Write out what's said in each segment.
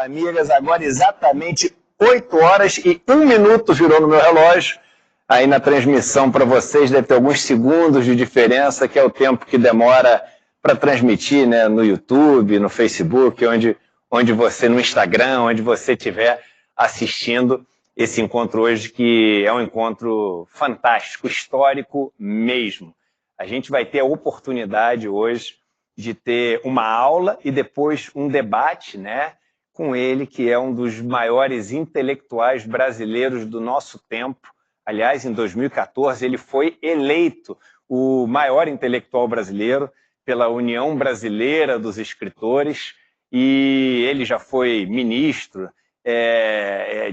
amigas, agora exatamente 8 horas e 1 minuto virou no meu relógio. Aí na transmissão para vocês deve ter alguns segundos de diferença, que é o tempo que demora para transmitir, né, no YouTube, no Facebook, onde você, no Instagram, onde você estiver assistindo esse encontro hoje, que é um encontro fantástico, histórico mesmo. A gente vai ter a oportunidade hoje de ter uma aula e depois um debate, né, com ele, que é um dos maiores intelectuais brasileiros do nosso tempo. Aliás, em 2014, ele foi eleito o maior intelectual brasileiro pela União Brasileira dos Escritores, e ele já foi ministro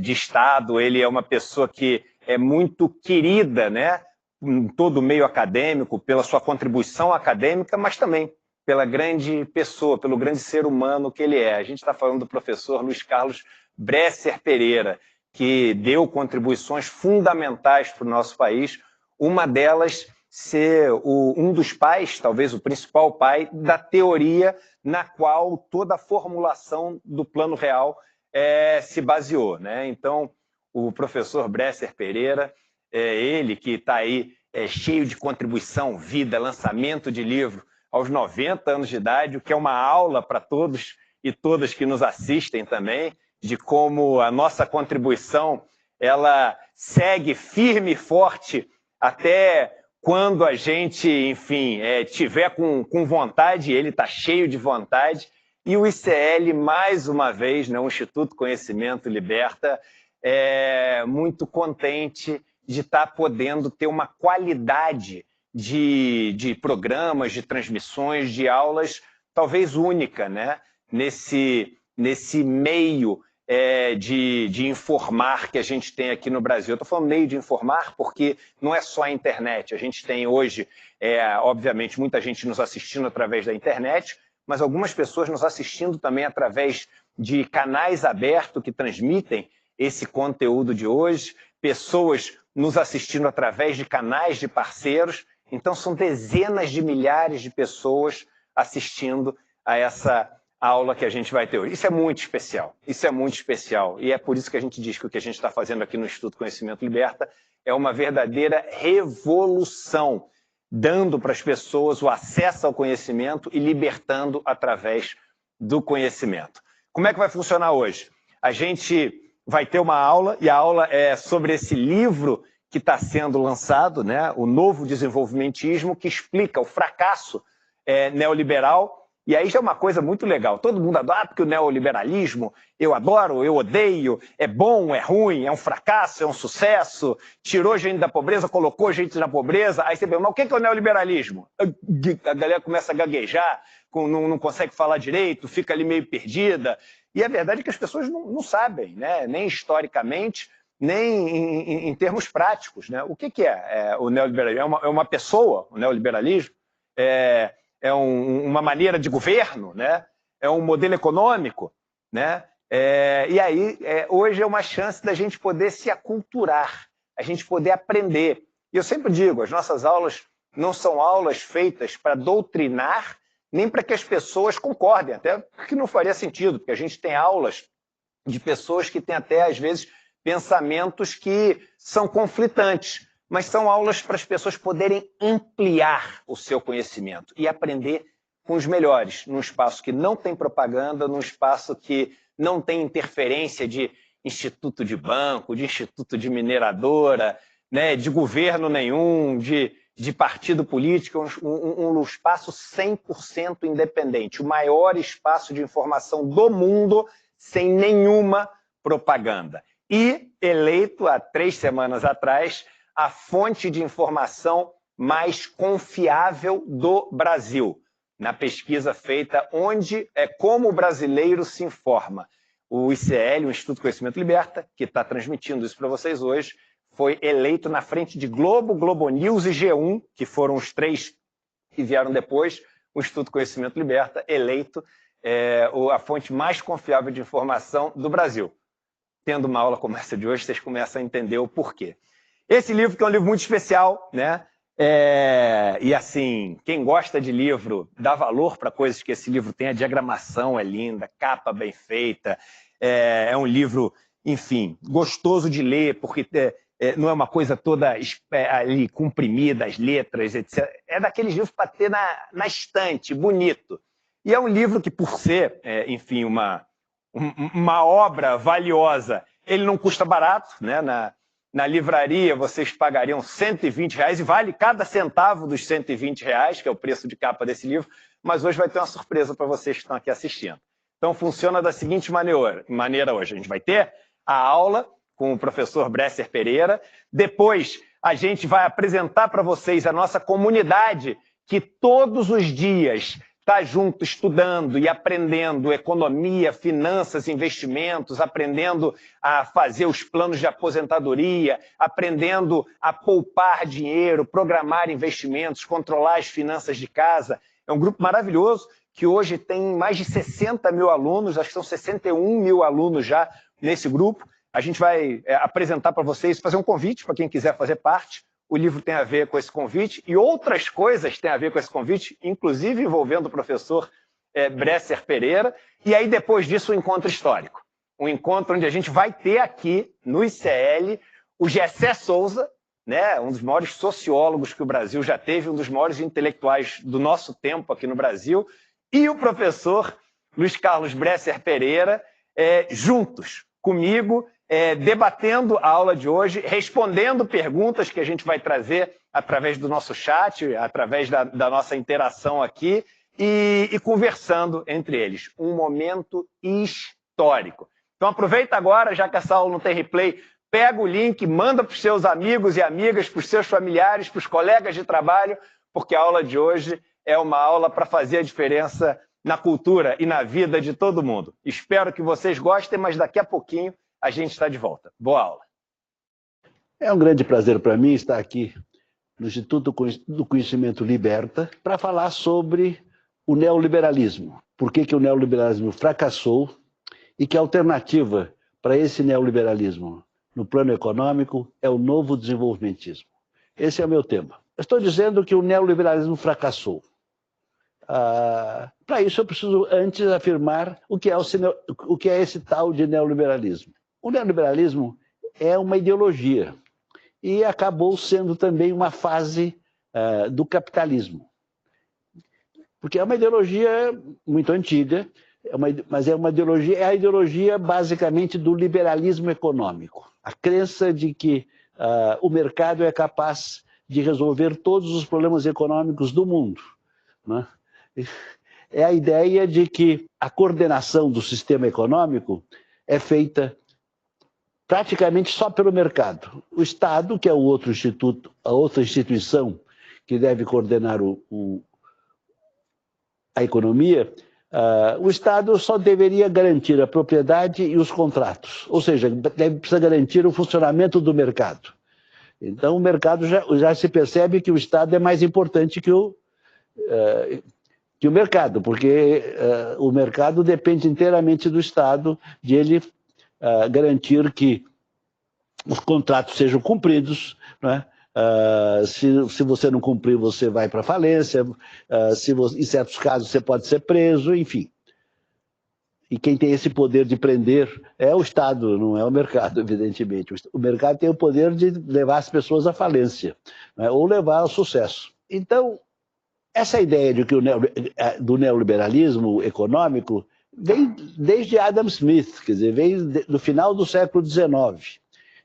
de Estado. Ele é uma pessoa que é muito querida, né, em todo o meio acadêmico, pela sua contribuição acadêmica, mas também pela grande pessoa, pelo grande ser humano que ele é. A gente está falando do professor Luiz Carlos Bresser Pereira, que deu contribuições fundamentais para o nosso país, uma delas ser um dos pais, talvez o principal pai, da teoria na qual toda a formulação do Plano Real se baseou, né? Então, o professor Bresser Pereira, ele que está aí cheio de contribuição, vida, lançamento de livro, aos 90 anos de idade, o que é uma aula para todos e todas que nos assistem também, de como a nossa contribuição ela segue firme e forte até quando a gente, enfim, tiver com vontade. Ele está cheio de vontade. E o ICL, mais uma vez, né, o Instituto Conhecimento Liberta, é muito contente de estar podendo ter uma qualidade de programas, de transmissões, de aulas, talvez única, né? Nesse meio de informar que a gente tem aqui no Brasil. Eu estou falando meio de informar porque não é só a internet. A gente tem hoje, obviamente, muita gente nos assistindo através da internet, mas algumas pessoas nos assistindo também através de canais abertos que transmitem esse conteúdo de hoje, pessoas nos assistindo através de canais de parceiros. Então, são dezenas de milhares de pessoas assistindo a essa aula que a gente vai ter hoje. Isso é muito especial, isso é muito especial. E é por isso que a gente diz que o que a gente está fazendo aqui no Instituto Conhecimento Liberta é uma verdadeira revolução, dando para as pessoas o acesso ao conhecimento e libertando através do conhecimento. Como é que vai funcionar hoje? A gente vai ter uma aula, e a aula é sobre esse livro que está sendo lançado, né, o Novo Desenvolvimentismo, que explica o fracasso neoliberal. E aí já é uma coisa muito legal. Todo mundo adora, porque o neoliberalismo, eu adoro, eu odeio, é bom, é ruim, é um fracasso, é um sucesso, tirou gente da pobreza, colocou gente na pobreza. Aí você pergunta, mas o que é o neoliberalismo? A galera começa a gaguejar, não consegue falar direito, fica ali meio perdida. E a verdade é que as pessoas não sabem, né? Nem historicamente, nem em termos práticos, né? O que é o neoliberalismo? É uma pessoa, o neoliberalismo? É uma maneira de governo, né? É um modelo econômico, né? E aí, hoje é uma chance da gente poder se aculturar, a gente poder aprender. E eu sempre digo, as nossas aulas não são aulas feitas para doutrinar, nem para que as pessoas concordem, até porque não faria sentido, porque a gente tem aulas de pessoas que têm até, às vezes, pensamentos que são conflitantes, mas são aulas para as pessoas poderem ampliar o seu conhecimento e aprender com os melhores, num espaço que não tem propaganda, num espaço que não tem interferência de instituto de banco, de instituto de mineradora, né, de governo nenhum, de partido político, um espaço 100% independente, o maior espaço de informação do mundo, sem nenhuma propaganda. E eleito há 3 semanas atrás a fonte de informação mais confiável do Brasil, na pesquisa feita como o brasileiro se informa. O ICL, o Instituto Conhecimento Liberta, que está transmitindo isso para vocês hoje, foi eleito na frente de Globo, Globo News e G1, que foram os 3 que vieram depois. O Instituto Conhecimento Liberta, eleito a fonte mais confiável de informação do Brasil. Tendo uma aula como essa de hoje, vocês começam a entender o porquê. Esse livro, que é um livro muito especial, né? E assim, quem gosta de livro dá valor para coisas que esse livro tem. A diagramação é linda, capa bem feita, É um livro, enfim, gostoso de ler, porque não é uma coisa toda ali comprimida, as letras, etc. É daqueles livros para ter na estante, bonito. E é um livro que, por ser, enfim, uma obra valiosa, ele não custa barato, né? Na livraria vocês pagariam R$120 e vale cada centavo dos R$120, que é o preço de capa desse livro, mas hoje vai ter uma surpresa para vocês que estão aqui assistindo. Então funciona da seguinte maneira hoje. A gente vai ter a aula com o professor Bresser Pereira, depois a gente vai apresentar para vocês a nossa comunidade, que todos os dias está junto estudando e aprendendo economia, finanças, investimentos, aprendendo a fazer os planos de aposentadoria, aprendendo a poupar dinheiro, programar investimentos, controlar as finanças de casa. É um grupo maravilhoso que hoje tem mais de 60 mil alunos, acho que são 61 mil alunos já nesse grupo. A gente vai apresentar para vocês, fazer um convite para quem quiser fazer parte. O livro tem a ver com esse convite e outras coisas têm a ver com esse convite, inclusive envolvendo o professor Bresser Pereira. E aí, depois disso, o encontro histórico. Um encontro onde a gente vai ter aqui, no ICL, o Gessé Souza, né, um dos maiores sociólogos que o Brasil já teve, um dos maiores intelectuais do nosso tempo aqui no Brasil, e o professor Luiz Carlos Bresser Pereira, juntos comigo, debatendo a aula de hoje, respondendo perguntas que a gente vai trazer através do nosso chat, através da nossa interação aqui, e conversando entre eles. Um momento histórico. Então aproveita agora, já que essa aula não tem replay, pega o link, manda para os seus amigos e amigas, para os seus familiares, para os colegas de trabalho, porque a aula de hoje é uma aula para fazer a diferença na cultura e na vida de todo mundo. Espero que vocês gostem, mas daqui a pouquinho a gente está de volta. Boa aula. É um grande prazer para mim estar aqui no Instituto do Conhecimento Liberta para falar sobre o neoliberalismo. Por que o neoliberalismo fracassou e que a alternativa para esse neoliberalismo no plano econômico é o novo desenvolvimentismo. Esse é o meu tema. Eu estou dizendo que o neoliberalismo fracassou. Para isso eu preciso antes afirmar o que é esse tal de neoliberalismo. O neoliberalismo é uma ideologia e acabou sendo também uma fase do capitalismo. Porque é uma ideologia muito antiga, mas é a ideologia basicamente do liberalismo econômico. A crença de que o mercado é capaz de resolver todos os problemas econômicos do mundo, né? É a ideia de que a coordenação do sistema econômico é feita praticamente só pelo mercado. O Estado, que é o outro instituto, a outra instituição que deve coordenar a economia, o Estado só deveria garantir a propriedade e os contratos, ou seja, precisa garantir o funcionamento do mercado. Então o mercado já se percebe que o Estado é mais importante que o mercado, porque o mercado depende inteiramente do Estado, de ele garantir que os contratos sejam cumpridos, né? Se você não cumprir, você vai para a falência, em certos casos você pode ser preso, enfim. E quem tem esse poder de prender é o Estado, não é o mercado, evidentemente. O mercado tem o poder de levar as pessoas à falência, né? Ou levar ao sucesso. Então, essa ideia de que do neoliberalismo econômico vem desde Adam Smith, quer dizer, vem do final do século XIX.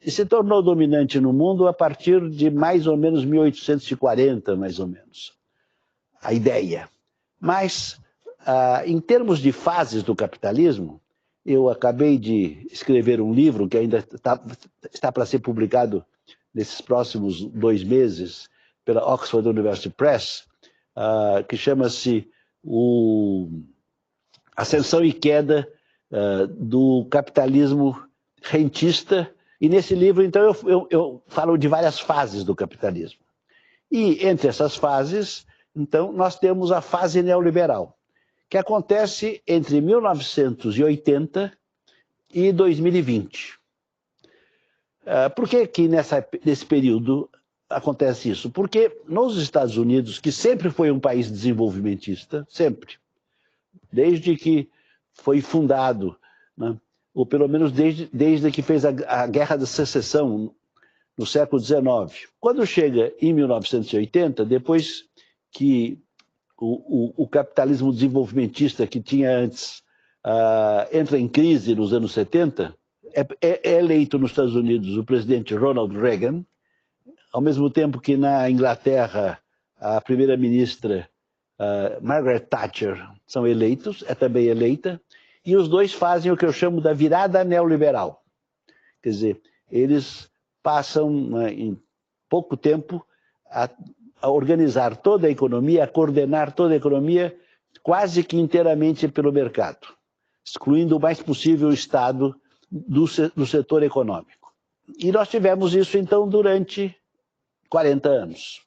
E se tornou dominante no mundo a partir de mais ou menos 1840, mais ou menos, a ideia. Mas, em termos de fases do capitalismo, eu acabei de escrever um livro que ainda está para ser publicado nesses próximos 2 meses pela Oxford University Press, que chama-se Ascensão e Queda do Capitalismo Rentista. E nesse livro, então, eu falo de várias fases do capitalismo. E entre essas fases, então, nós temos a fase neoliberal, que acontece entre 1980 e 2020. Por que nesse período acontece isso? Porque nos Estados Unidos, que sempre foi um país desenvolvimentista, sempre, desde que foi fundado, né, ou pelo menos desde que fez a Guerra da Secessão, no século XIX. Quando chega em 1980, depois que o capitalismo desenvolvimentista que tinha antes entra em crise nos anos 70, é eleito nos Estados Unidos o presidente Ronald Reagan, ao mesmo tempo que na Inglaterra a primeira-ministra Margaret Thatcher são eleitos, é também eleita, e os dois fazem o que eu chamo da virada neoliberal. Quer dizer, eles passam, em pouco tempo, a organizar toda a economia, a coordenar toda a economia quase que inteiramente pelo mercado, excluindo o mais possível o Estado do setor econômico. E nós tivemos isso, então, durante 40 anos,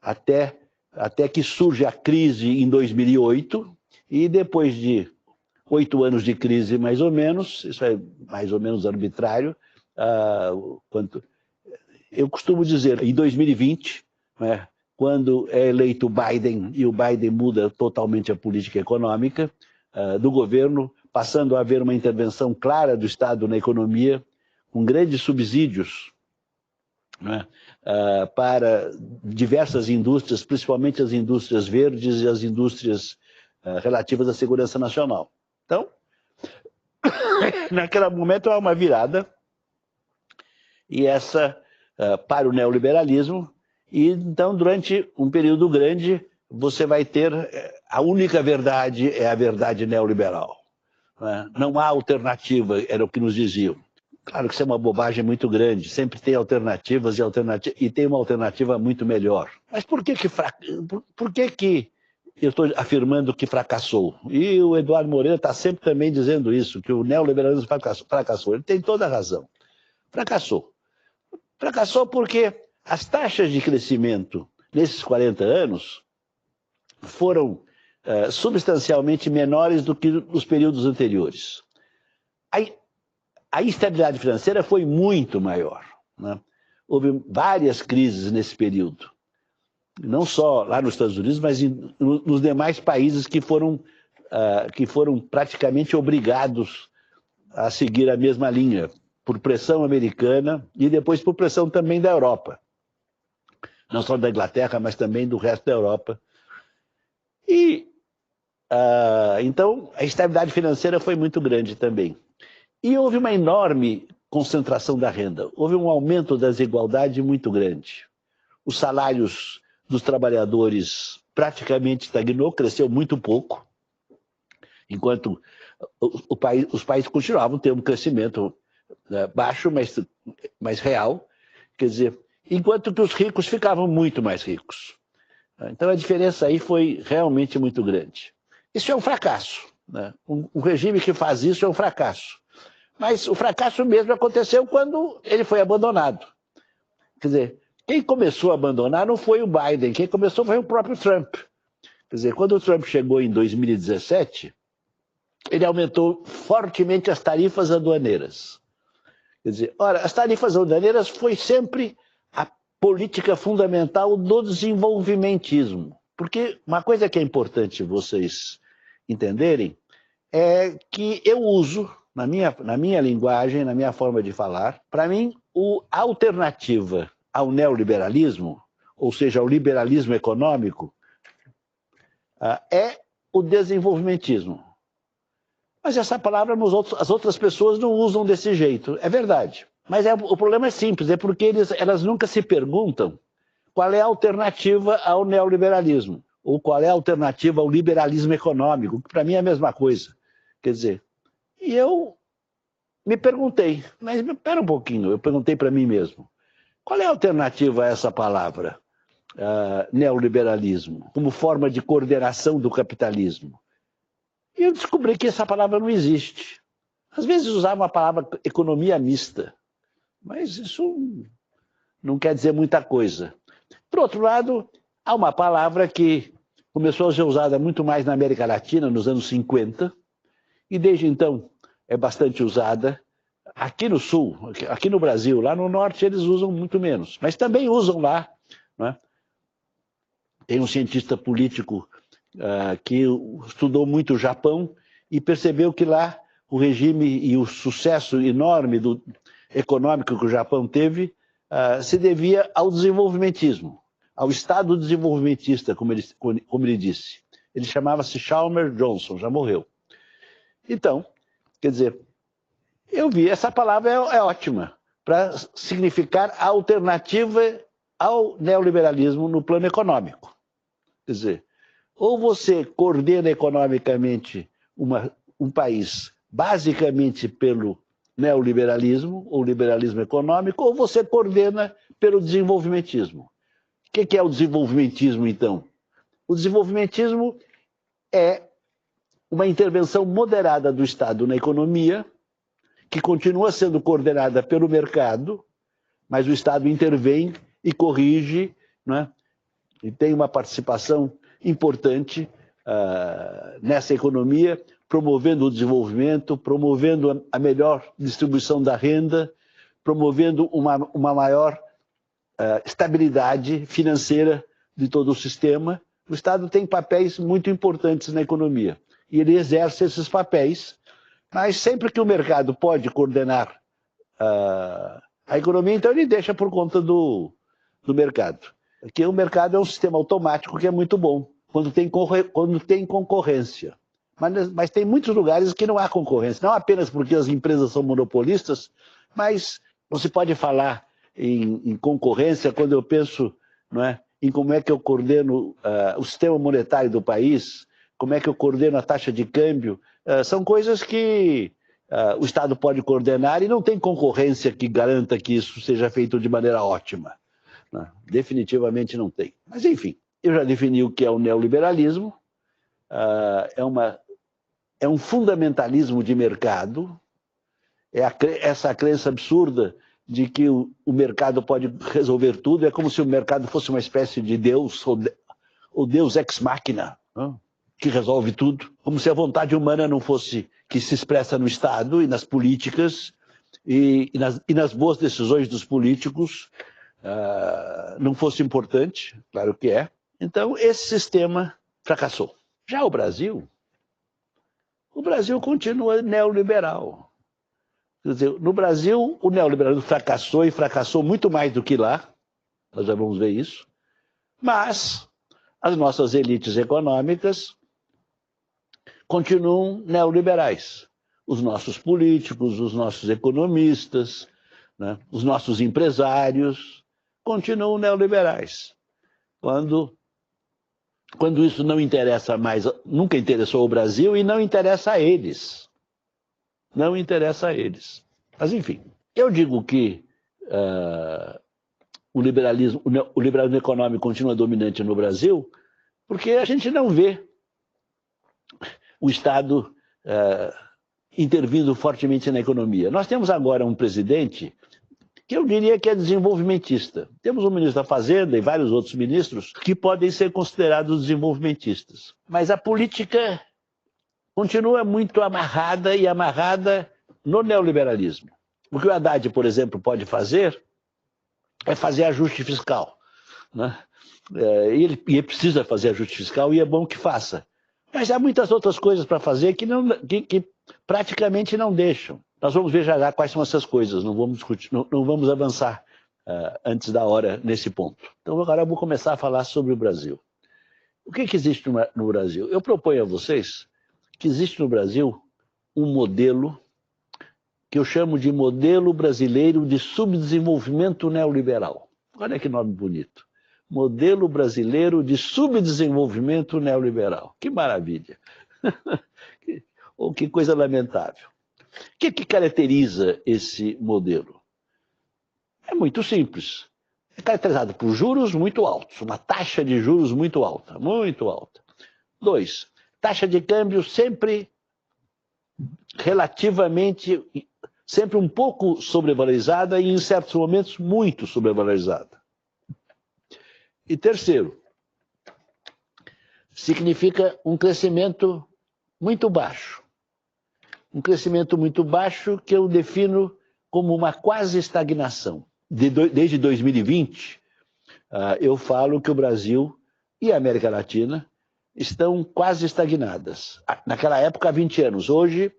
até que surge a crise em 2008, e depois de 8 anos de crise, mais ou menos, isso é mais ou menos arbitrário, eu costumo dizer, em 2020, né, quando é eleito o Biden, e o Biden muda totalmente a política econômica do governo, passando a haver uma intervenção clara do Estado na economia, com grandes subsídios, né, para diversas indústrias, principalmente as indústrias verdes e as indústrias relativas à segurança nacional. Então, naquele momento há uma virada, e essa para o neoliberalismo, e então durante um período grande você vai ter a única verdade é a verdade neoliberal, né? Não há alternativa, era o que nos diziam. Claro que isso é uma bobagem muito grande, sempre tem alternativas e tem uma alternativa muito melhor. Mas por que eu estou afirmando que fracassou? E o Eduardo Moreira está sempre também dizendo isso, que o neoliberalismo fracassou. Ele tem toda a razão. Fracassou. Fracassou porque as taxas de crescimento nesses 40 anos foram substancialmente menores do que nos períodos anteriores. A instabilidade financeira foi muito maior, né? Houve várias crises nesse período, não só lá nos Estados Unidos, mas nos demais países que foram praticamente obrigados a seguir a mesma linha, por pressão americana e depois por pressão também da Europa. Não só da Inglaterra, mas também do resto da Europa. E, então, a instabilidade financeira foi muito grande também. E houve uma enorme concentração da renda. Houve um aumento da desigualdade muito grande. Os salários dos trabalhadores praticamente estagnou, cresceu muito pouco, enquanto os países continuavam tendo um crescimento baixo, mas real, quer dizer, enquanto que os ricos ficavam muito mais ricos. Então a diferença aí foi realmente muito grande. Isso é um fracasso, né? Um regime que faz isso é um fracasso. Mas o fracasso mesmo aconteceu quando ele foi abandonado. Quer dizer, quem começou a abandonar não foi o Biden, quem começou foi o próprio Trump. Quer dizer, quando o Trump chegou em 2017, ele aumentou fortemente as tarifas aduaneiras. Quer dizer, ora, as tarifas aduaneiras foi sempre a política fundamental do desenvolvimentismo. Porque uma coisa que é importante vocês entenderem é que eu uso, na minha linguagem, na minha forma de falar, para mim, a alternativa ao neoliberalismo, ou seja, ao liberalismo econômico, é o desenvolvimentismo. Mas essa palavra as outras pessoas não usam desse jeito. É verdade. Mas o problema é simples, é porque elas nunca se perguntam qual é a alternativa ao neoliberalismo, ou qual é a alternativa ao liberalismo econômico, que para mim é a mesma coisa. Quer dizer, e eu me perguntei, mas espera um pouquinho, eu perguntei para mim mesmo, qual é a alternativa a essa palavra, neoliberalismo, como forma de coordenação do capitalismo? E eu descobri que essa palavra não existe. Às vezes usava a palavra economia mista, mas isso não quer dizer muita coisa. Por outro lado, há uma palavra que começou a ser usada muito mais na América Latina, nos anos 50, e desde então é bastante usada aqui no Sul, aqui no Brasil. Lá no Norte eles usam muito menos, mas também usam lá, né? Tem um cientista político que estudou muito o Japão e percebeu que lá o regime e o sucesso enorme econômico que o Japão teve se devia ao desenvolvimentismo, ao Estado desenvolvimentista, como ele disse. Ele chamava-se Chalmers Johnson, já morreu. Então, quer dizer, eu vi, essa palavra é ótima para significar a alternativa ao neoliberalismo no plano econômico. Quer dizer, ou você coordena economicamente um país basicamente pelo neoliberalismo ou liberalismo econômico, ou você coordena pelo desenvolvimentismo. O que é o desenvolvimentismo, então? O desenvolvimentismo é uma intervenção moderada do Estado na economia, que continua sendo coordenada pelo mercado, mas o Estado intervém e corrige, né? E tem uma participação importante nessa economia, promovendo o desenvolvimento, promovendo a melhor distribuição da renda, promovendo uma maior estabilidade financeira de todo o sistema. O Estado tem papéis muito importantes na economia e ele exerce esses papéis, mas sempre que o mercado pode coordenar a economia, então ele deixa por conta do mercado. Porque o mercado é um sistema automático que é muito bom, quando tem concorrência. Mas tem muitos lugares que não há concorrência, não apenas porque as empresas são monopolistas, mas você pode falar em concorrência quando eu penso, não é, em como é que eu coordeno o sistema monetário do país, como é que eu coordeno a taxa de câmbio. São coisas que o Estado pode coordenar e não tem concorrência que garanta que isso seja feito de maneira ótima. Não, definitivamente não tem. Mas, enfim, eu já defini o que é o neoliberalismo. É um fundamentalismo de mercado, essa crença absurda de que o mercado pode resolver tudo. É como se o mercado fosse uma espécie de Deus, ou Deus ex machina, não? Que resolve tudo, como se a vontade humana não fosse, que se expressa no Estado e nas políticas e nas boas decisões dos políticos, não fosse importante. Claro que é. Então, esse sistema fracassou. Já o Brasil continua neoliberal. Quer dizer, no Brasil, o neoliberalismo fracassou e fracassou muito mais do que lá, nós já vamos ver isso, mas as nossas elites econômicas continuam neoliberais. Os nossos políticos, os nossos economistas, né, os nossos empresários continuam neoliberais. Quando isso não interessa mais, nunca interessou ao Brasil e não interessa a eles. Não interessa a eles. Mas, enfim, eu digo que o liberalismo econômico continua dominante no Brasil porque a gente não vê o Estado intervindo fortemente na economia. Nós temos agora um presidente que eu diria que é desenvolvimentista. Temos um ministro da Fazenda e vários outros ministros que podem ser considerados desenvolvimentistas. Mas a política continua muito amarrada no neoliberalismo. O que o Haddad, por exemplo, pode fazer é fazer ajuste fiscal, né? E ele precisa fazer ajuste fiscal e é bom que faça. Mas há muitas outras coisas para fazer que praticamente não deixam. Nós vamos ver já quais são essas coisas, não vamos avançar antes da hora nesse ponto. Então agora eu vou começar a falar sobre o Brasil. O que existe no Brasil? Eu proponho a vocês que existe no Brasil um modelo que eu chamo de modelo brasileiro de subdesenvolvimento neoliberal. Olha que nome bonito. Modelo brasileiro de subdesenvolvimento neoliberal. Que maravilha. Ou que coisa lamentável. O que caracteriza esse modelo? É muito simples. É caracterizado por juros muito altos, uma taxa de juros muito alta, muito alta. 2, taxa de câmbio sempre relativamente, sempre um pouco sobrevalorizada e em certos momentos muito sobrevalorizada. E terceiro, significa um crescimento muito baixo. Um crescimento muito baixo que eu defino como uma quase estagnação. Desde 2020, eu falo que o Brasil e a América Latina estão quase estagnadas. Naquela época, há 20 anos. Hoje,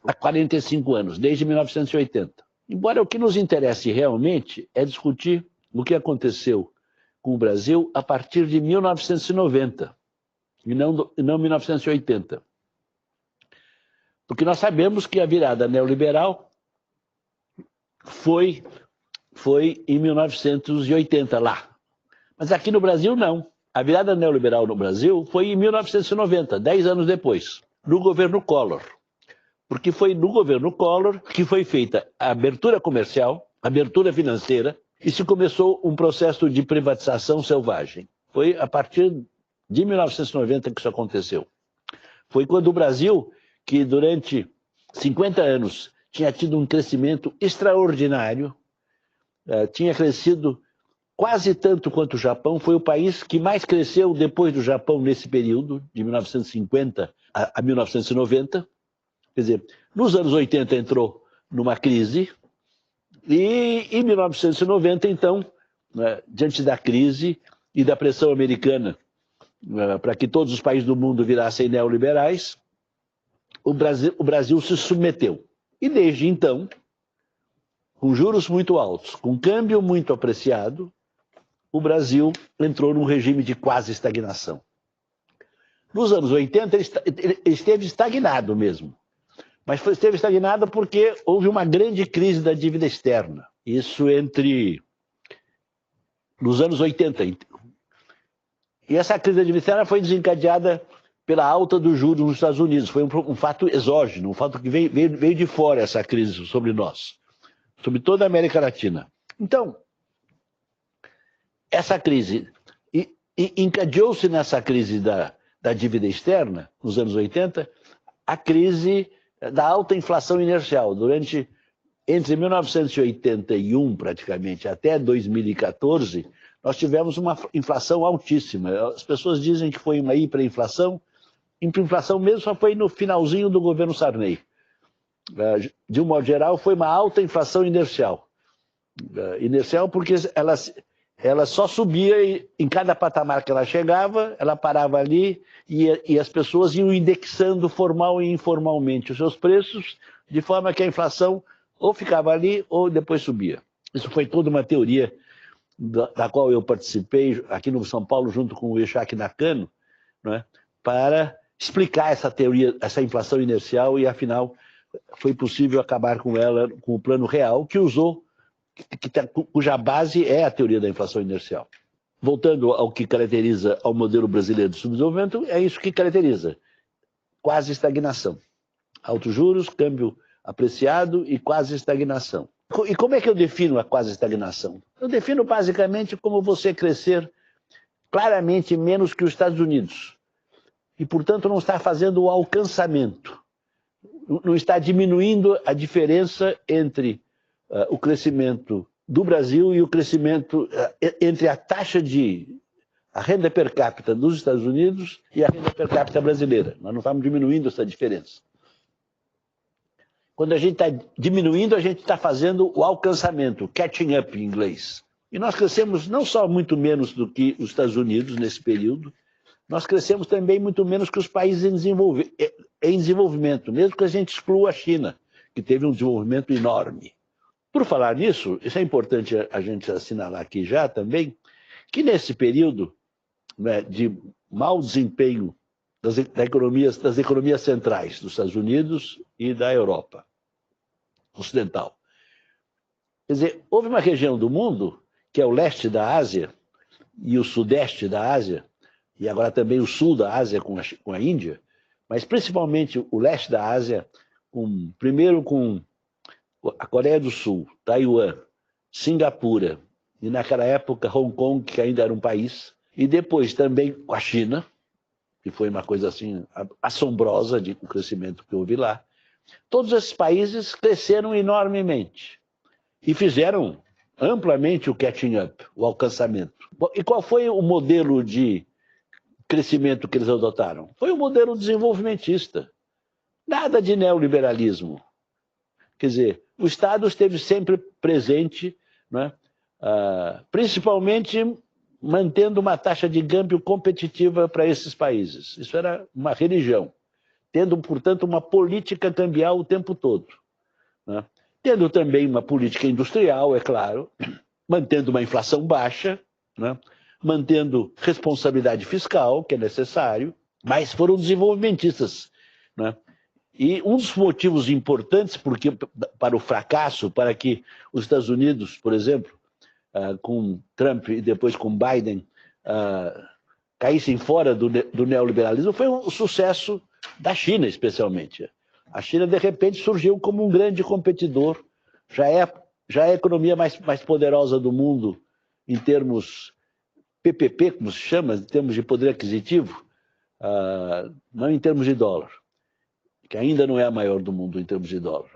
há 45 anos, desde 1980. Embora o que nos interesse realmente é discutir o que aconteceu com o Brasil a partir de 1990, e não 1980. Porque nós sabemos que a virada neoliberal foi em 1980 lá. Mas aqui no Brasil, não. A virada neoliberal no Brasil foi em 1990, 10 anos depois, no governo Collor. Porque foi no governo Collor que foi feita a abertura comercial, a abertura financeira, e se começou um processo de privatização selvagem. Foi a partir de 1990 que isso aconteceu. Foi quando o Brasil, que durante 50 anos tinha tido um crescimento extraordinário, tinha crescido quase tanto quanto o Japão, foi o país que mais cresceu depois do Japão nesse período, de 1950 a 1990. Quer dizer, nos anos 80 entrou numa crise e em 1990, então, diante da crise e da pressão americana para que todos os países do mundo virassem neoliberais, o Brasil se submeteu. E desde então, com juros muito altos, com câmbio muito apreciado, o Brasil entrou num regime de quase estagnação. Nos anos 80, ele esteve estagnado mesmo. Mas esteve estagnado porque houve uma grande crise da dívida externa. Isso nos anos 80. E essa crise da dívida externa foi desencadeada pela alta dos juros nos Estados Unidos. Foi um fato exógeno, um fato que veio de fora, essa crise sobre nós, sobre toda a América Latina. Então, essa crise, encadeou-se nessa crise da dívida externa, nos anos 80, a crise da alta inflação inercial. Entre 1981, praticamente, até 2014, nós tivemos uma inflação altíssima. As pessoas dizem que foi uma hiperinflação. Hiperinflação mesmo só foi no finalzinho do governo Sarney. De um modo geral, foi uma alta inflação inercial. Inercial porque ela só subia em cada patamar que ela chegava, ela parava ali e as pessoas iam indexando formal e informalmente os seus preços, de forma que a inflação ou ficava ali ou depois subia. Isso foi toda uma teoria da qual eu participei aqui no São Paulo junto com o Ishaq Nakano, né, para explicar essa teoria, essa inflação inercial, e afinal foi possível acabar com ela com o plano real que usou, cuja base é a teoria da inflação inercial. Voltando ao que caracteriza ao modelo brasileiro de subdesenvolvimento, é isso que caracteriza: quase estagnação. Altos juros, câmbio apreciado e quase estagnação. E como é que eu defino a quase estagnação? Eu defino basicamente como você crescer claramente menos que os Estados Unidos e, portanto, não está fazendo o alcançamento, não está diminuindo a diferença entre o crescimento do Brasil e o crescimento entre a renda per capita dos Estados Unidos e a renda per capita brasileira. Nós não estamos diminuindo essa diferença. Quando a gente está diminuindo, a gente está fazendo o alcançamento, catching up em inglês. E nós crescemos não só muito menos do que os Estados Unidos nesse período, nós crescemos também muito menos que os países em desenvolvimento, mesmo que a gente exclua a China, que teve um desenvolvimento enorme. Por falar nisso, isso é importante a gente assinalar aqui já também, que nesse período, né, de mau desempenho das economias centrais dos Estados Unidos e da Europa ocidental. Quer dizer, houve uma região do mundo, que é o leste da Ásia e o sudeste da Ásia, e agora também o sul da Ásia com a Índia, mas principalmente o leste da Ásia, primeiro com a Coreia do Sul, Taiwan, Singapura, e naquela época Hong Kong, que ainda era um país, e depois também com a China, que foi uma coisa assim assombrosa de o crescimento que houve lá. Todos esses países cresceram enormemente e fizeram amplamente o catching up, o alcançamento. E qual foi o modelo de crescimento que eles adotaram? Foi um modelo desenvolvimentista. Nada de neoliberalismo. Quer dizer, o Estado esteve sempre presente, né, principalmente mantendo uma taxa de câmbio competitiva para esses países. Isso era uma religião. tendo, portanto, uma política cambial o tempo todo, né? Tendo também uma política industrial, é claro, mantendo uma inflação baixa, né? Mantendo responsabilidade fiscal, que é necessário, mas foram desenvolvimentistas, né? E um dos motivos importantes para o fracasso, para que os Estados Unidos, por exemplo, com Trump e depois com Biden, caíssem fora do neoliberalismo, foi o sucesso da China, especialmente. A China, de repente, surgiu como um grande competidor, já é a economia mais poderosa do mundo em termos PPP, como se chama, em termos de poder aquisitivo, não em termos de dólar, que ainda não é a maior do mundo em termos de dólar.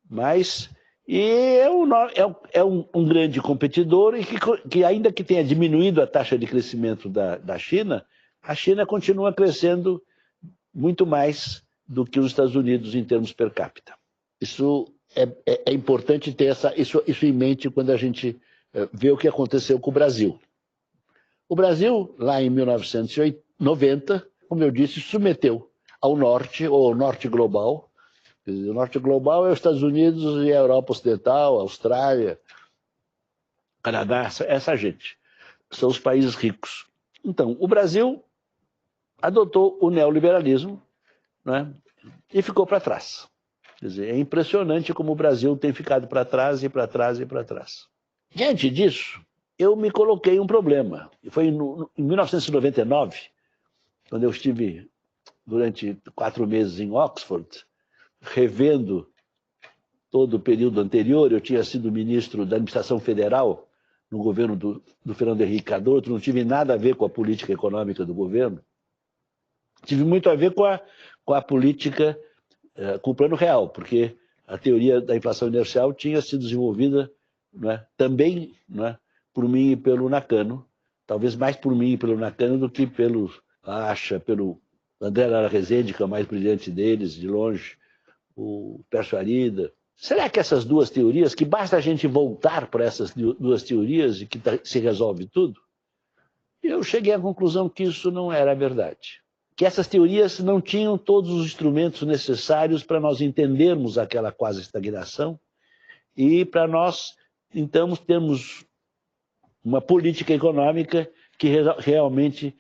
Mas é um grande competidor e que, ainda que tenha diminuído a taxa de crescimento da China, a China continua crescendo muito mais do que os Estados Unidos em termos per capita. Isso é importante ter isso em mente quando a gente vê o que aconteceu com o Brasil. O Brasil, lá em 1990, como eu disse, submeteu ao norte, ou ao norte global. O norte global é os Estados Unidos e a Europa Ocidental, a Austrália, Canadá, essa gente. São os países ricos. Então, o Brasil adotou o neoliberalismo, né, e ficou para trás. Quer dizer, é impressionante como o Brasil tem ficado para trás e para trás e para trás. Diante disso, eu me coloquei um problema. Foi em 1999, quando eu estive durante 4 meses em Oxford, revendo todo o período anterior. Eu tinha sido ministro da administração federal no governo do Fernando Henrique Cardoso, não tive nada a ver com a política econômica do governo. Tive muito a ver com a política, com o Plano Real, porque a teoria da inflação inercial tinha sido desenvolvida, né, também, né, por mim e pelo Nakano, talvez mais por mim e pelo Nakano do que pelo André Lara Rezende, que é o mais brilhante deles, de longe, o Pércio Arida. Será que essas duas teorias, que basta a gente voltar para essas duas teorias e que se resolve tudo? Eu cheguei à conclusão que isso não era verdade. Que essas teorias não tinham todos os instrumentos necessários para nós entendermos aquela quase estagnação e para nós, então, termos uma política econômica que realmente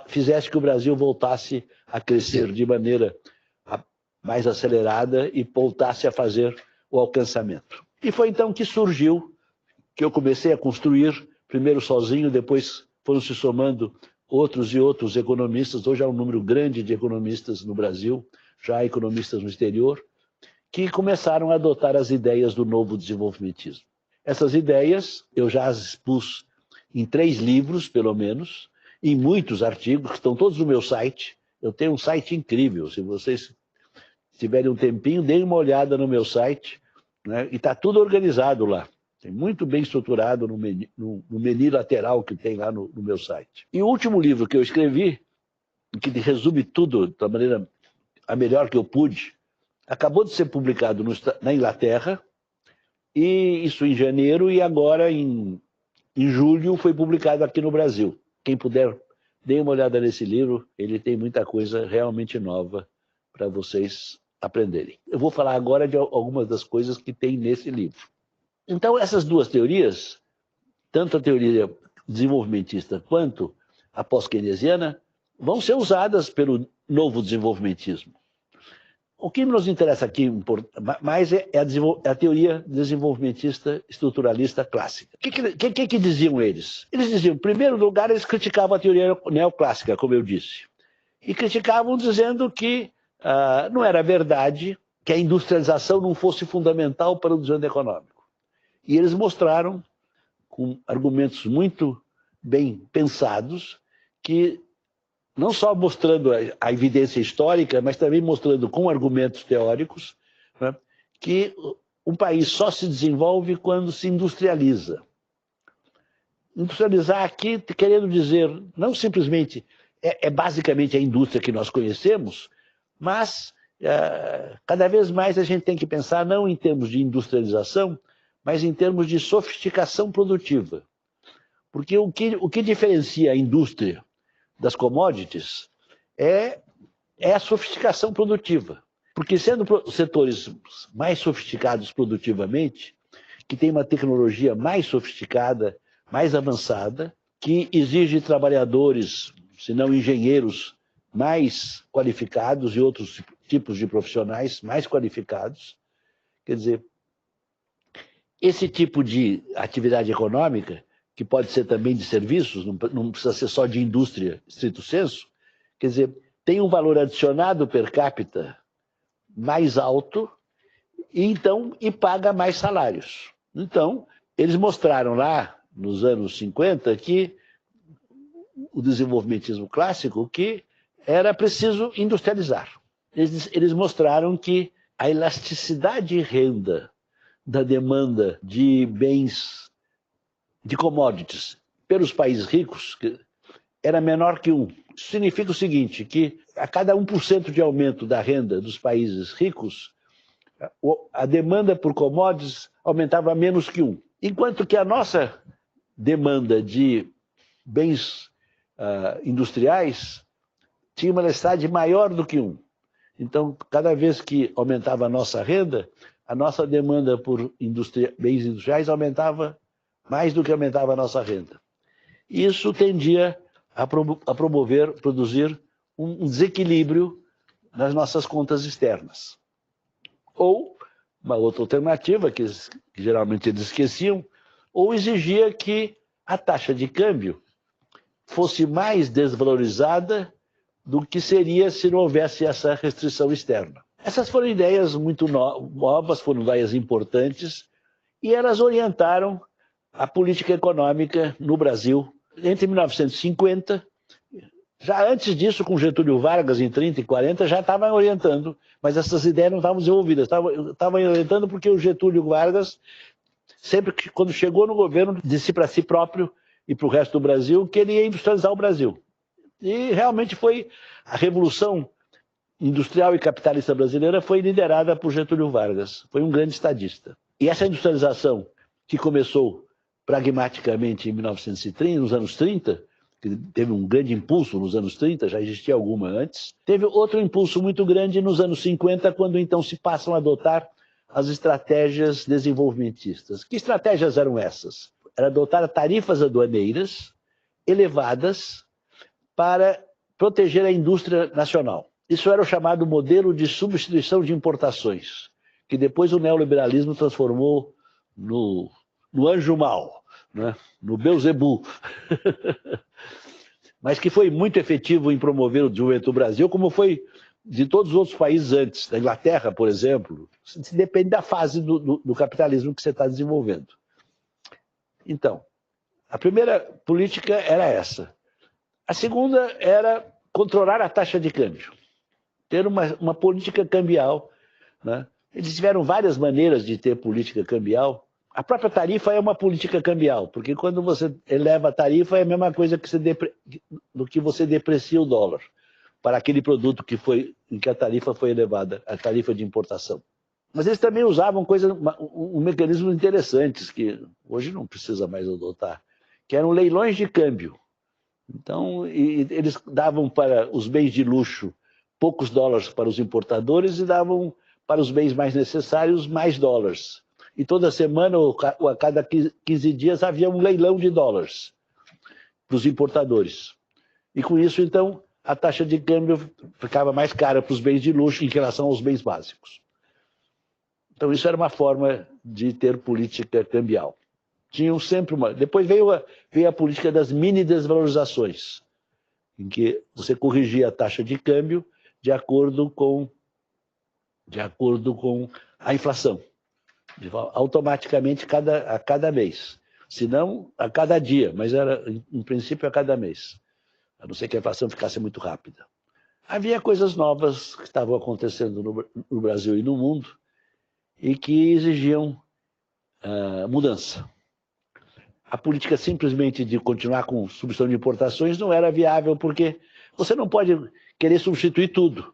fizesse que o Brasil voltasse a crescer de maneira mais acelerada e voltasse a fazer o alcançamento. E foi então que surgiu, que eu comecei a construir, primeiro sozinho, depois foram se somando outros e outros economistas. Hoje há um número grande de economistas no Brasil, já há economistas no exterior, que começaram a adotar as ideias do novo desenvolvimentismo. Essas ideias eu já as expus em 3 livros, pelo menos, em muitos artigos, que estão todos no meu site. Eu tenho um site incrível, se vocês tiverem um tempinho, deem uma olhada no meu site, né? E está tudo organizado lá. Tem muito bem estruturado no menu lateral que tem lá no meu site. E o último livro que eu escrevi, que resume tudo da maneira a melhor que eu pude, acabou de ser publicado na Inglaterra, e isso em janeiro, e agora em julho foi publicado aqui no Brasil. Quem puder, dê uma olhada nesse livro, ele tem muita coisa realmente nova para vocês aprenderem. Eu vou falar agora de algumas das coisas que tem nesse livro. Então, essas duas teorias, tanto a teoria desenvolvimentista quanto a pós-keynesiana, vão ser usadas pelo novo desenvolvimentismo. O que nos interessa aqui mais é a teoria desenvolvimentista estruturalista clássica. O que diziam eles? Eles diziam, em primeiro lugar, eles criticavam a teoria neoclássica, como eu disse. E criticavam dizendo que não era verdade que a industrialização não fosse fundamental para o desenvolvimento econômico. E eles mostraram, com argumentos muito bem pensados, que não só mostrando a evidência histórica, mas também mostrando com argumentos teóricos, né, que um país só se desenvolve quando se industrializa. Industrializar aqui, querendo dizer, não simplesmente é basicamente a indústria que nós conhecemos, mas cada vez mais a gente tem que pensar não em termos de industrialização, mas em termos de sofisticação produtiva. Porque o que diferencia a indústria das commodities é é a sofisticação produtiva. Porque sendo setores mais sofisticados produtivamente, que tem uma tecnologia mais sofisticada, mais avançada, que exige trabalhadores, se não engenheiros, mais qualificados e outros tipos de profissionais mais qualificados. Quer dizer, esse tipo de atividade econômica, que pode ser também de serviços, não precisa ser só de indústria, estrito senso, quer dizer, tem um valor adicionado per capita mais alto e paga mais salários. Então, eles mostraram lá, nos anos 50, que o desenvolvimentismo clássico, que era preciso industrializar. Eles mostraram que a elasticidade de renda da demanda de bens, de commodities, pelos países ricos, era menor que 1. Isso significa o seguinte, que a cada 1% de aumento da renda dos países ricos, a demanda por commodities aumentava menos que 1. Enquanto que a nossa demanda de bens industriais tinha uma elasticidade maior do que 1. Então, cada vez que aumentava a nossa renda, a nossa demanda por bens industriais aumentava mais do que aumentava a nossa renda. Isso tendia a produzir um desequilíbrio nas nossas contas externas. Ou, uma outra alternativa, que geralmente eles esqueciam, ou exigia que a taxa de câmbio fosse mais desvalorizada do que seria se não houvesse essa restrição externa. Essas foram ideias muito novas, foram ideias importantes, e elas orientaram a política econômica no Brasil entre 1950, já antes disso, com Getúlio Vargas, em 30 e 40, já estavam orientando, mas essas ideias não estavam desenvolvidas. Estavam orientando porque o Getúlio Vargas, sempre que, quando chegou no governo, disse para si próprio e para o resto do Brasil que ele ia industrializar o Brasil. E realmente foi a revolução industrial e capitalista brasileira foi liderada por Getúlio Vargas. Foi um grande estadista. E essa industrialização, que começou pragmaticamente em 1930, nos anos 30, que teve um grande impulso nos anos 30, já existia alguma antes, teve outro impulso muito grande nos anos 50, quando então se passam a adotar as estratégias desenvolvimentistas. Que estratégias eram essas? Era adotar tarifas aduaneiras elevadas para proteger a indústria nacional. Isso era o chamado modelo de substituição de importações, que depois o neoliberalismo transformou no anjo mau, né? No Beelzebub. Mas que foi muito efetivo em promover o desenvolvimento do Brasil, como foi de todos os outros países antes. Da Inglaterra, por exemplo, depende da fase do capitalismo que você está desenvolvendo. Então, a primeira política era essa. A segunda era controlar a taxa de câmbio, ter uma política cambial, né? Eles tiveram várias maneiras de ter política cambial. A própria tarifa é uma política cambial, porque quando você eleva a tarifa é a mesma coisa do que você deprecia o dólar para aquele produto em que a tarifa foi elevada, a tarifa de importação. Mas eles também usavam mecanismos interessantes que hoje não precisa mais adotar, que eram leilões de câmbio. Então, eles davam para os bens de luxo poucos dólares para os importadores e davam para os bens mais necessários mais dólares. E toda semana, ou a cada 15 dias, havia um leilão de dólares para os importadores. E com isso, então, a taxa de câmbio ficava mais cara para os bens de luxo em relação aos bens básicos. Então, isso era uma forma de ter política cambial. Tinham sempre uma... Depois veio a política das mini desvalorizações, em que você corrigia a taxa de câmbio de acordo com a inflação. Automaticamente a cada mês. Se não, a cada dia, mas era, em princípio, a cada mês. A não ser que a inflação ficasse muito rápida. Havia coisas novas que estavam acontecendo no Brasil e no mundo e que exigiam mudança. A política simplesmente de continuar com substituição de importações não era viável, porque você não pode querer substituir tudo.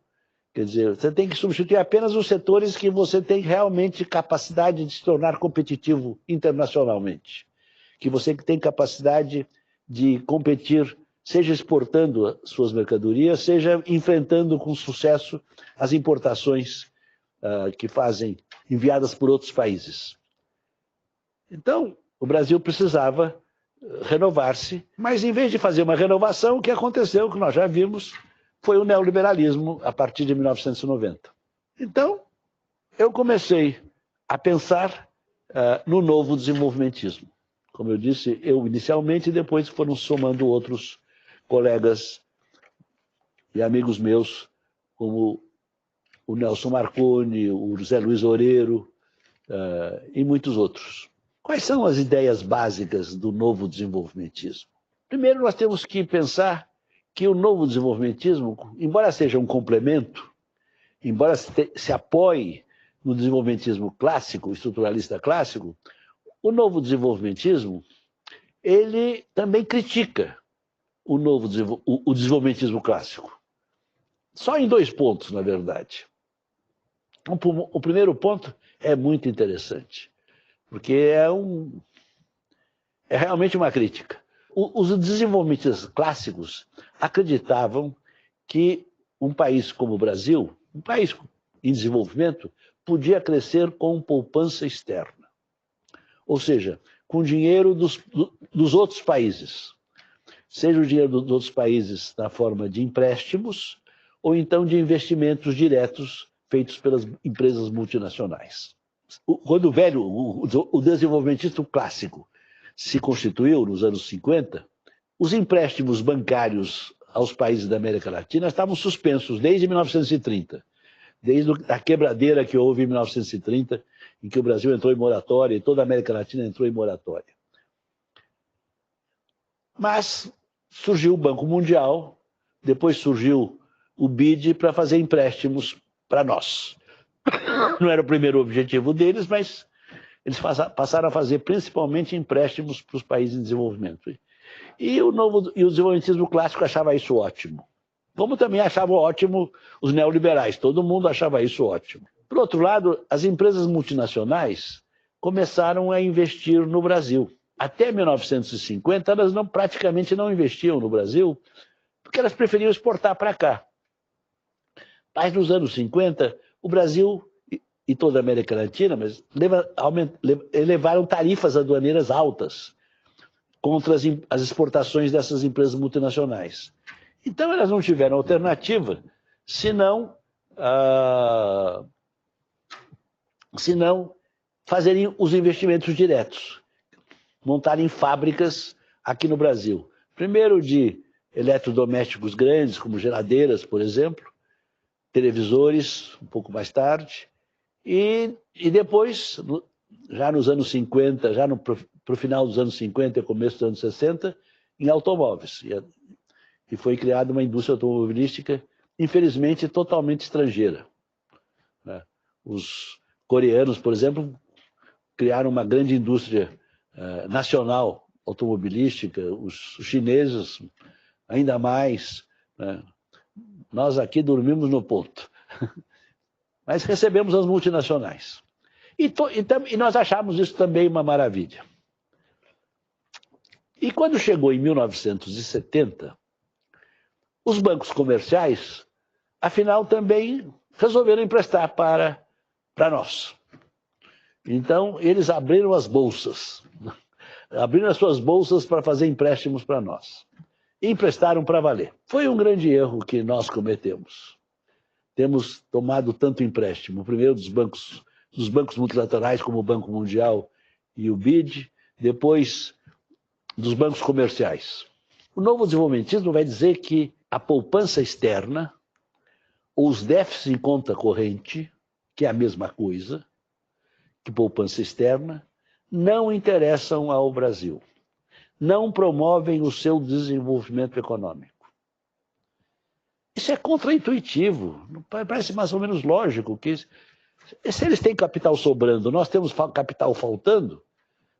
Quer dizer, você tem que substituir apenas os setores que você tem realmente capacidade de se tornar competitivo internacionalmente. Que você tem capacidade de competir seja exportando suas mercadorias, seja enfrentando com sucesso as importações que fazem, enviadas por outros países. Então, o Brasil precisava renovar-se, mas em vez de fazer uma renovação, o que aconteceu, que nós já vimos, foi o neoliberalismo a partir de 1990. Então, eu comecei a pensar no novo desenvolvimentismo. Como eu disse, eu inicialmente, e depois foram somando outros colegas e amigos meus, como o Nelson Marconi, o José Luiz Oreiro e muitos outros. Quais são as ideias básicas do novo desenvolvimentismo? Primeiro, nós temos que pensar que o novo desenvolvimentismo, embora seja um complemento, embora se apoie no desenvolvimentismo clássico, estruturalista clássico, o novo desenvolvimentismo, ele também critica o desenvolvimentismo clássico. Só em 2 pontos, na verdade. O primeiro ponto é muito interessante, porque é realmente uma crítica. Os desenvolvimentistas clássicos acreditavam que um país como o Brasil, um país em desenvolvimento, podia crescer com poupança externa. Ou seja, com dinheiro dos outros países. Seja o dinheiro dos outros países na forma de empréstimos ou então de investimentos diretos feitos pelas empresas multinacionais. Quando o desenvolvimentismo clássico se constituiu nos anos 50, os empréstimos bancários aos países da América Latina estavam suspensos desde 1930, desde a quebradeira que houve em 1930, em que o Brasil entrou em moratória e toda a América Latina entrou em moratória. Mas surgiu o Banco Mundial, depois surgiu o BID para fazer empréstimos para nós. Não era o primeiro objetivo deles, mas eles passaram a fazer principalmente empréstimos para os países em desenvolvimento. E o desenvolvimentismo clássico achava isso ótimo. Como também achavam ótimo os neoliberais, todo mundo achava isso ótimo. Por outro lado, as empresas multinacionais começaram a investir no Brasil. Até 1950, elas praticamente não investiam no Brasil, porque elas preferiam exportar para cá. Mas nos anos 50, o Brasil e toda a América Latina elevaram tarifas aduaneiras altas contra as exportações dessas empresas multinacionais. Então, elas não tiveram alternativa senão fazerem os investimentos diretos, montarem fábricas aqui no Brasil. Primeiro de eletrodomésticos grandes, como geladeiras, por exemplo, televisores, um pouco mais tarde, e depois, já nos anos 50, já para o final dos anos 50 e começo dos anos 60, em automóveis. E foi criada uma indústria automobilística, infelizmente, totalmente estrangeira. Os coreanos, por exemplo, criaram uma grande indústria nacional automobilística, os chineses ainda mais. Nós aqui dormimos no ponto. Mas recebemos as multinacionais. E nós achamos isso também uma maravilha. E quando chegou em 1970, os bancos comerciais, afinal, também resolveram emprestar para nós. Então, eles abriram as bolsas. Abriram as suas bolsas para fazer empréstimos para nós. E emprestaram para valer. Foi um grande erro que nós cometemos. Temos tomado tanto empréstimo, primeiro dos bancos multilaterais, como o Banco Mundial e o BID, depois dos bancos comerciais. O novo desenvolvimentismo vai dizer que a poupança externa, ou os déficits em conta corrente, que é a mesma coisa que poupança externa, não interessam ao Brasil. Não promovem o seu desenvolvimento econômico. Isso é contraintuitivo, parece mais ou menos lógico que se eles têm capital sobrando, nós temos capital faltando,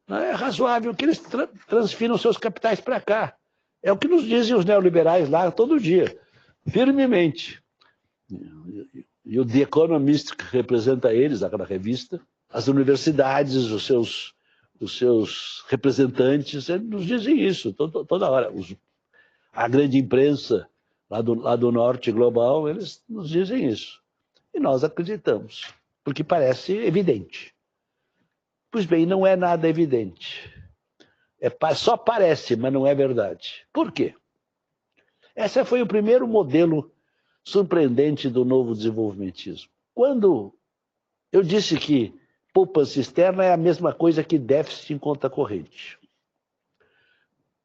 é razoável que eles transfiram seus capitais para cá. É o que nos dizem os neoliberais lá todo dia, firmemente. E o The Economist, que representa eles, aquela revista, as universidades, os seus representantes, eles nos dizem isso toda hora. a grande imprensa lá do norte global, eles nos dizem isso. E nós acreditamos, porque parece evidente. Pois bem, não é nada evidente. Só parece, mas não é verdade. Por quê? Esse foi o primeiro modelo surpreendente do novo desenvolvimentismo. Quando eu disse que poupança externa é a mesma coisa que déficit em conta corrente.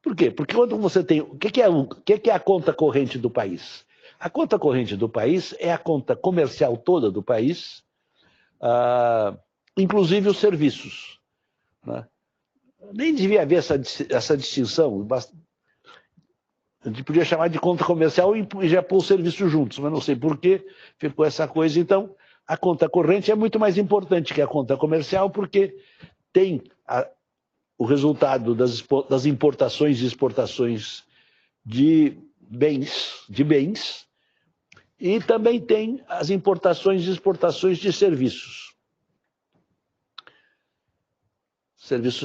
Por quê? Porque quando você tem... O que é a conta corrente do país? A conta corrente do país é a conta comercial toda do país, inclusive os serviços, né? Nem devia haver essa distinção. A gente podia chamar de conta comercial e já pôr os serviços juntos, mas não sei por que ficou essa coisa. Então, a conta corrente é muito mais importante que a conta comercial, porque tem o resultado das importações e exportações de bens, e também tem as importações e exportações de serviços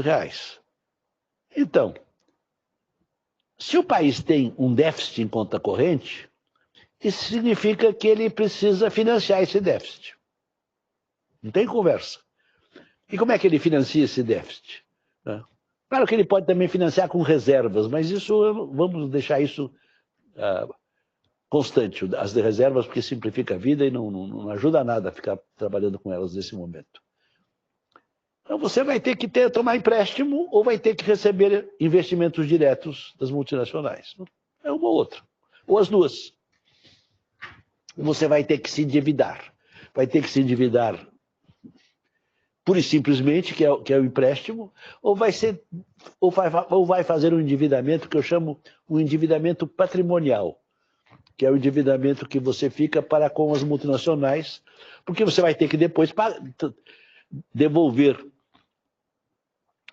reais. Então, se o país tem um déficit em conta corrente, isso significa que ele precisa financiar esse déficit. Não tem conversa. E como é que ele financia esse déficit? Claro que ele pode também financiar com reservas, mas vamos deixar isso constante, as de reservas, porque simplifica a vida e não ajuda nada a ficar trabalhando com elas nesse momento. Então você vai ter que tomar empréstimo ou vai ter que receber investimentos diretos das multinacionais. É uma ou outra. Ou as duas. Você vai ter que se endividar. Vai ter que se endividar pura e simplesmente, que é o empréstimo, ou vai fazer um endividamento que eu chamo um endividamento patrimonial, que é o endividamento que você fica para com as multinacionais, porque você vai ter que depois devolver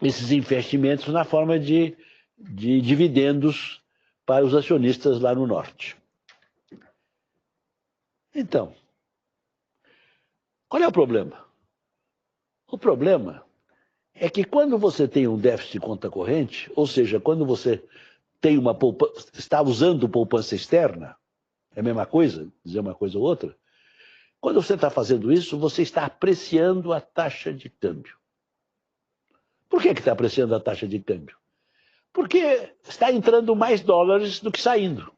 esses investimentos na forma de dividendos para os acionistas lá no norte. Então, qual é o problema? O problema é que quando você tem um déficit de conta corrente, ou seja, quando você tem está usando poupança externa, é a mesma coisa, dizer uma coisa ou outra, quando você está fazendo isso, você está apreciando a taxa de câmbio. Por que está apreciando a taxa de câmbio? Porque está entrando mais dólares do que saindo.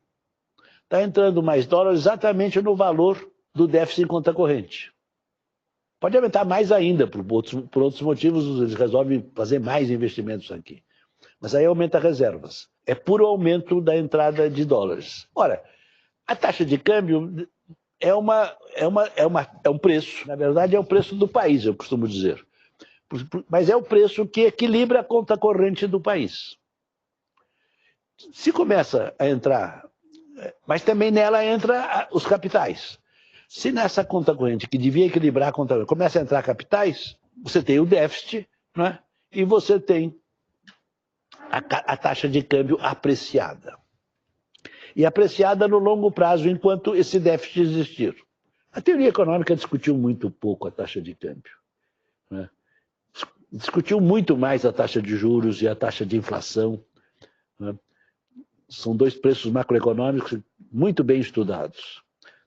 Está entrando mais dólares exatamente no valor do déficit em conta corrente. Pode aumentar mais ainda, por outros motivos, eles resolvem fazer mais investimentos aqui. Mas aí aumenta reservas. É puro aumento da entrada de dólares. Ora, a taxa de câmbio é um preço, na verdade é o preço do país, eu costumo dizer. Mas é o preço que equilibra a conta corrente do país. Se começa a entrar, mas também nela entra os capitais. Se nessa conta corrente, que devia equilibrar a conta corrente, começa a entrar capitais, você tem o déficit, né? E você tem a taxa de câmbio apreciada. E apreciada no longo prazo, enquanto esse déficit existir. A teoria econômica discutiu muito pouco a taxa de câmbio, né? Discutiu muito mais a taxa de juros e a taxa de inflação, né? São dois preços macroeconômicos muito bem estudados.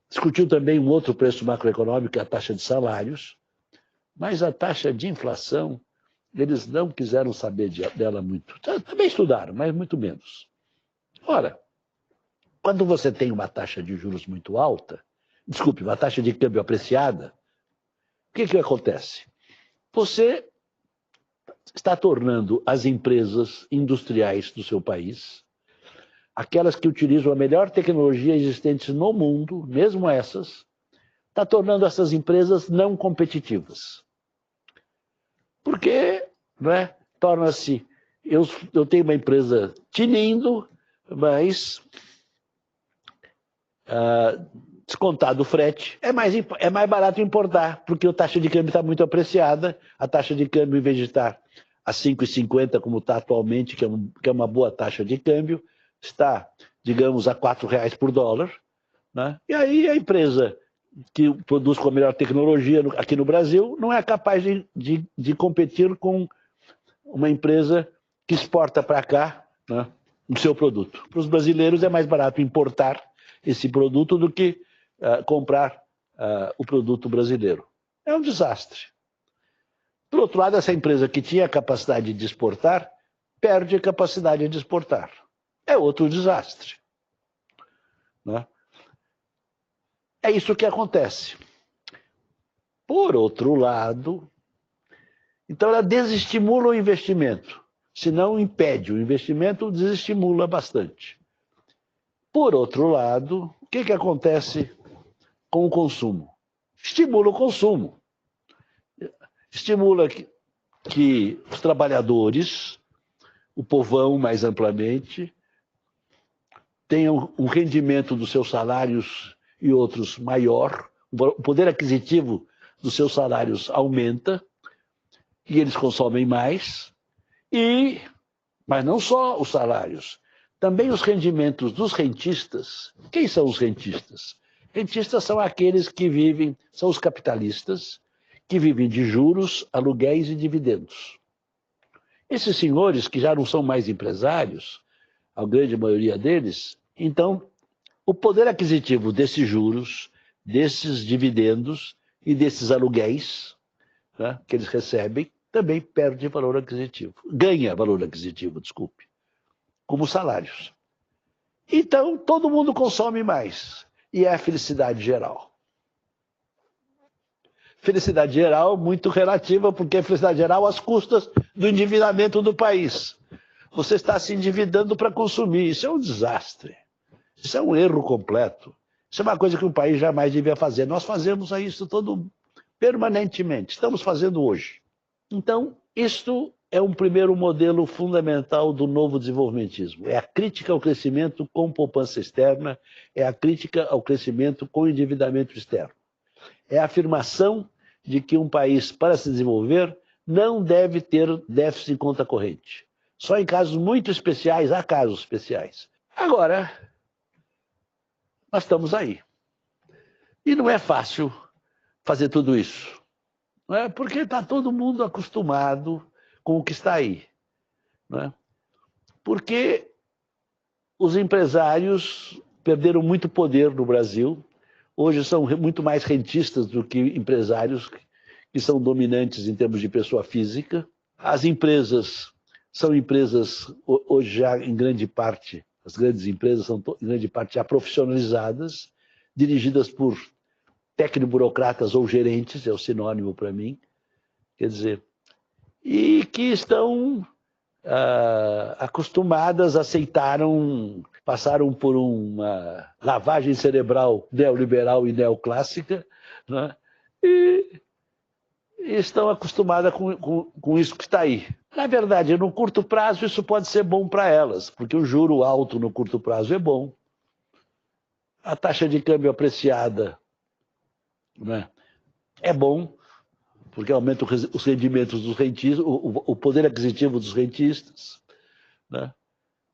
Discutiu também um outro preço macroeconômico, que é a taxa de salários, mas a taxa de inflação, eles não quiseram saber dela muito. Também estudaram, mas muito menos. Ora, quando você tem uma taxa de juros muito alta, uma taxa de câmbio apreciada, o que acontece? Você está tornando as empresas industriais do seu país, aquelas que utilizam a melhor tecnologia existente no mundo, mesmo essas, está tornando essas empresas não competitivas. Porque, né, torna-se... Eu tenho uma empresa tinindo, mas descontado o frete, é mais barato importar, porque a taxa de câmbio está muito apreciada. A taxa de câmbio, em vez de estar a 5,50, como está atualmente, que é uma boa taxa de câmbio, está, digamos, a R$4 por dólar, né? E aí a empresa que produz com a melhor tecnologia aqui no Brasil não é capaz de competir com uma empresa que exporta para cá, né, no seu produto. Para os brasileiros é mais barato importar esse produto do que comprar o produto brasileiro. É um desastre. Por outro lado, essa empresa que tinha a capacidade de exportar, perde a capacidade de exportar. É outro desastre. Né? É isso que acontece. Por outro lado, então ela desestimula o investimento. Se não impede o investimento, desestimula bastante. Por outro lado, o que acontece com o consumo? Estimula o consumo. Estimula que os trabalhadores, o povão mais amplamente, tenham um rendimento dos seus salários e outros maior, o poder aquisitivo dos seus salários aumenta, e eles consomem mais, mas não só os salários, também os rendimentos dos rentistas. Quem são os rentistas? Rentistas são aqueles que vivem, são os capitalistas, que vivem de juros, aluguéis e dividendos. Esses senhores, que já não são mais empresários, a grande maioria deles, então, o poder aquisitivo desses juros, desses dividendos e desses aluguéis, né, que eles recebem, também perde valor aquisitivo. Ganha valor aquisitivo, desculpe, como salários. Então, todo mundo consome mais. E é a felicidade geral. Felicidade geral muito relativa, porque é felicidade geral às custas do endividamento do país. Você está se endividando para consumir. Isso é um desastre. Isso é um erro completo. Isso é uma coisa que o país jamais devia fazer. Nós fazemos isso permanentemente. Estamos fazendo hoje. Então, isto é um primeiro modelo fundamental do novo desenvolvimentismo. É a crítica ao crescimento com poupança externa, é a crítica ao crescimento com endividamento externo. É a afirmação de que um país, para se desenvolver, não deve ter déficit em conta corrente. Só em casos muito especiais, há casos especiais. Agora, nós estamos aí. E não é fácil fazer tudo isso. Não é? Porque está todo mundo acostumado com o que está aí. Não é? Porque os empresários perderam muito poder no Brasil. Hoje são muito mais rentistas do que empresários que são dominantes em termos de pessoa física. As empresas são empresas, hoje já em grande parte, as grandes empresas são em grande parte já profissionalizadas, dirigidas por tecnoburocratas ou gerentes, é o sinônimo para mim, quer dizer, e que estão acostumadas, passaram por uma lavagem cerebral neoliberal e neoclássica, né? E estão acostumadas com isso que está aí. Na verdade, no curto prazo, isso pode ser bom para elas, porque o juro alto no curto prazo é bom. A taxa de câmbio apreciada, né, é bom, porque aumenta os rendimentos dos rentistas, o poder aquisitivo dos rentistas. Né?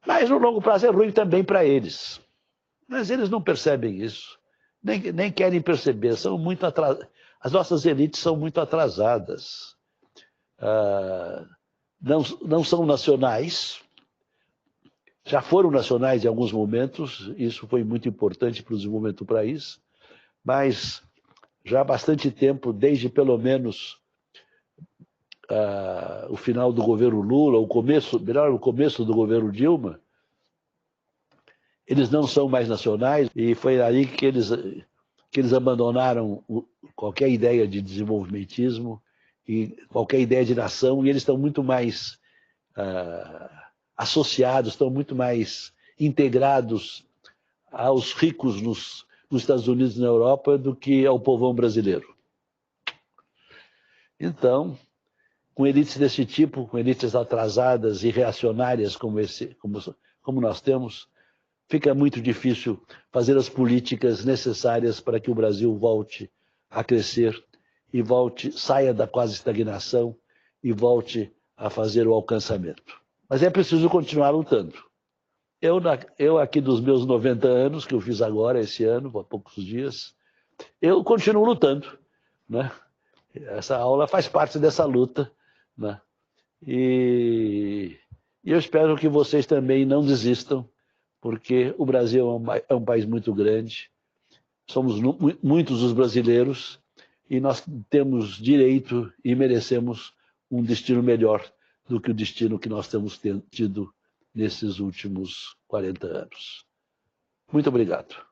Mas no longo prazo é ruim também para eles. Mas eles não percebem isso, nem querem perceber. São muito As nossas elites são muito atrasadas. Não são nacionais, já foram nacionais em alguns momentos, isso foi muito importante para o desenvolvimento do país, mas já há bastante tempo, desde pelo menos o final do governo Lula, o começo do governo Dilma, eles não são mais nacionais, e foi aí que eles abandonaram qualquer ideia de desenvolvimentismo e qualquer ideia de nação, e eles estão muito mais associados, estão muito mais integrados aos ricos nos Estados Unidos e na Europa do que ao povão brasileiro. Então, com elites desse tipo, com elites atrasadas e reacionárias como nós temos, fica muito difícil fazer as políticas necessárias para que o Brasil volte a crescer e saia da quase estagnação e volte a fazer o alcançamento. Mas é preciso continuar lutando. Eu aqui dos meus 90 anos, que eu fiz agora, esse ano, há poucos dias, eu continuo lutando. Né? Essa aula faz parte dessa luta. Né? E E eu espero que vocês também não desistam, porque o Brasil é um país muito grande, somos muitos os brasileiros, e nós temos direito e merecemos um destino melhor do que o destino que nós temos tido nesses últimos 40 anos. Muito obrigado.